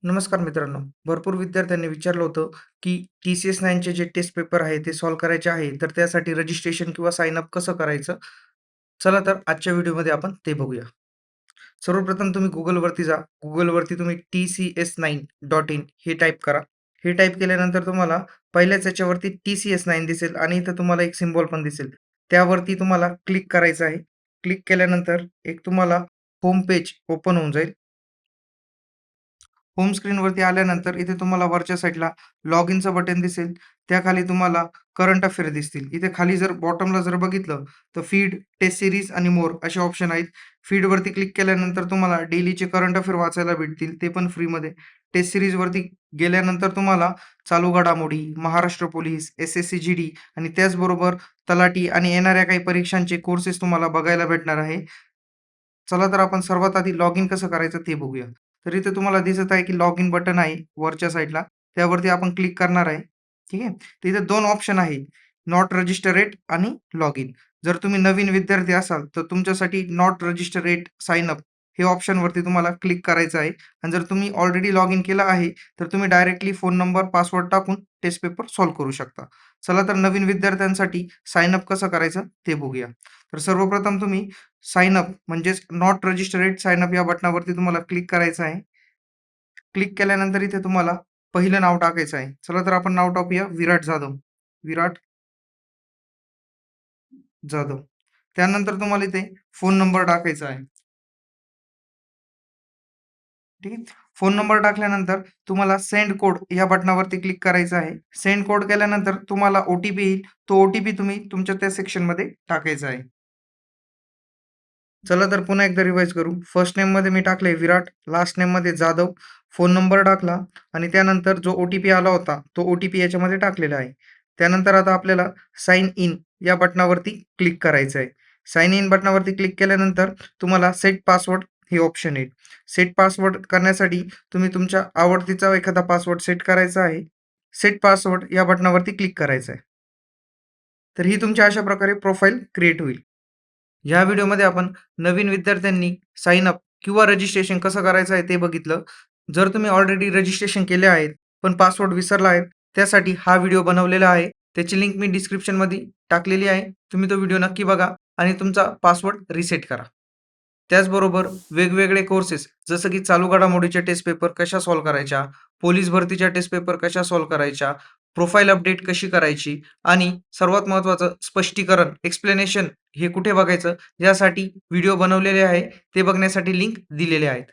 नमस्कार मित्रांनो. भरपूर विद्यार्थ्यांनी विचारलं होतं, की TCS-9 चे जे टेस्ट पेपर आहे ते सॉल्व्ह करायचे आहे, तर त्यासाठी रजिस्ट्रेशन किंवा साइन अप कसं करायचं? चला तर आजच्या व्हिडिओमध्ये आपण ते बघूया. सर्वप्रथम तुम्ही Googleवरती जा. Googleवरती तुम्ही TCS9.in हे टाइप करा. हे टाइप केल्यानंतर तुम्हाला पहिल्याच याच्यावरती TCS9 दिसेल आणि इथं तुम्हाला एक सिम्बॉल पण दिसेल. त्यावरती तुम्हाला क्लिक करायचं आहे. क्लिक केल्यानंतर एक तुम्हाला होम पेज ओपन होऊन जाईल. होम स्क्रीनवरती आल्यानंतर इथे तुम्हाला वरच्या साईडला लॉग इनचं बटन दिसेल. त्याखाली तुम्हाला करंट अफेअर दिसतील. इथे खाली जर बॉटमला जर बघितलं, तर फीड, टेस्ट सीरीज आणि मोर असे ऑप्शन आहेत. फीडवरती क्लिक केल्यानंतर तुम्हाला डेलीचे करंट अफेअर वाचायला भेटतील, ते पण फ्रीमध्ये. टेस्ट सीरीजवरती गेल्यानंतर तुम्हाला चालू घडामोडी, महाराष्ट्र पोलीस, SSC GD आणि त्याचबरोबर तलाठी आणि येणाऱ्या काही परीक्षांचे कोर्सेस तुम्हाला बघायला भेटणार आहे. चला तर आपण सर्वात आधी लॉग इन कसं करायचं ते बघूया. तर इथे तुम्हाला दिसत आहे की लॉग इन बटन आहे वरच्या साईडला. त्यावरती आपण क्लिक करणार आहे. ठीक आहे. तर इथे 2 ऑप्शन आहे. नॉट रजिस्टर आणि लॉग इन. जर तुम्ही नवीन विद्यार्थी असाल, तर तुमच्यासाठी नॉट रजिस्टर साइन अप हे ऑप्शनवरती तुम्हाला क्लिक करायचं आहे. आणि जर तुम्ही ऑलरेडी लॉग इन केलं आहे, तर तुम्ही डायरेक्टली फोन नंबर, पासवर्ड टाकून टेस्ट पेपर सॉल्व्ह करू शकता. चला तर नवीन विद्यार्थ्यांसाठी साइन अप कसं करायचं ते बघूया. तर सर्वप्रथम तुम्ही साइन अप म्हणजेच नॉट रजिस्टर्ड साइन अप या बटनावरती तुम्हाला क्लिक करायचं आहे. क्लिक केल्यानंतर इथे तुम्हाला पहिलं नाव टाकायचं आहे. चला तर आपण नाव टाकूया विराट जाधव. विराट जाधव. त्यानंतर तुम्हाला इथे फोन नंबर टाकायचा आहे. ठीक आहे. फोन नंबर टाकल्यानंतर तुम्हाला सेंड कोड या बटनावरती क्लिक करायचं आहे. सेंड कोड केल्यानंतर तुम्हाला येईल. तो तुम्ही तुमच्या त्या सेक्शनमध्ये टाकायचा आहे. चला तर पुन्हा एकदा रिवाईज करू. फर्स्ट नेममध्ये मी टाकले विराट, लास्ट नेममध्ये जाधव, फोन नंबर टाकला आणि त्यानंतर जो ओ-टी-पी आला होता, तो ओ-टी-पी याच्यामध्ये टाकलेला आहे. त्यानंतर आता आपल्याला साइन इन या बटनावरती क्लिक करायचं आहे. साइन इन बटनावरती क्लिक केल्यानंतर तुम्हाला सेट पासवर्ड हे ऑप्शन येईल. सेट पासवर्ड करण्यासाठी तुम्ही तुमच्या आवडतीचा एखादा पासवर्ड सेट करायचा आहे. सेट पासवर्ड या बटनावरती क्लिक करायचं आहे. तर ही तुमच्या अशा प्रकारे प्रोफाइल क्रिएट होईल. या व्हिडिओमध्ये आपण नवीन विद्यार्थ्यांनी साइन अप किंवा रजिस्ट्रेशन कसं करायचं आहे ते बघितलं. जर तुम्ही ऑलरेडी रजिस्ट्रेशन केले आहेत, पण पासवर्ड विसरला आहे, त्यासाठी हा व्हिडिओ बनवलेला आहे. त्याची लिंक मी डिस्क्रिप्शनमध्ये टाकलेली आहे. तुम्ही तो व्हिडिओ नक्की बघा आणि तुमचा पासवर्ड रिसेट करा. त्याचबरोबर वेगवेगळे कोर्सेस जसं की चालू घडामोडीच्या टेस्ट पेपर कशा सॉल्व्ह करायच्या, पोलीस भरतीच्या टेस्ट पेपर कशा सॉल्व्ह करायच्या, प्रोफाइल अपडेट कशी करायची आणि सर्वात महत्त्वाचं स्पष्टीकरण, एक्सप्लेनेशन हे कुठे बघायचं यासाठी व्हिडिओ बनवलेले आहे. ते बघण्यासाठी लिंक दिलेले आहेत.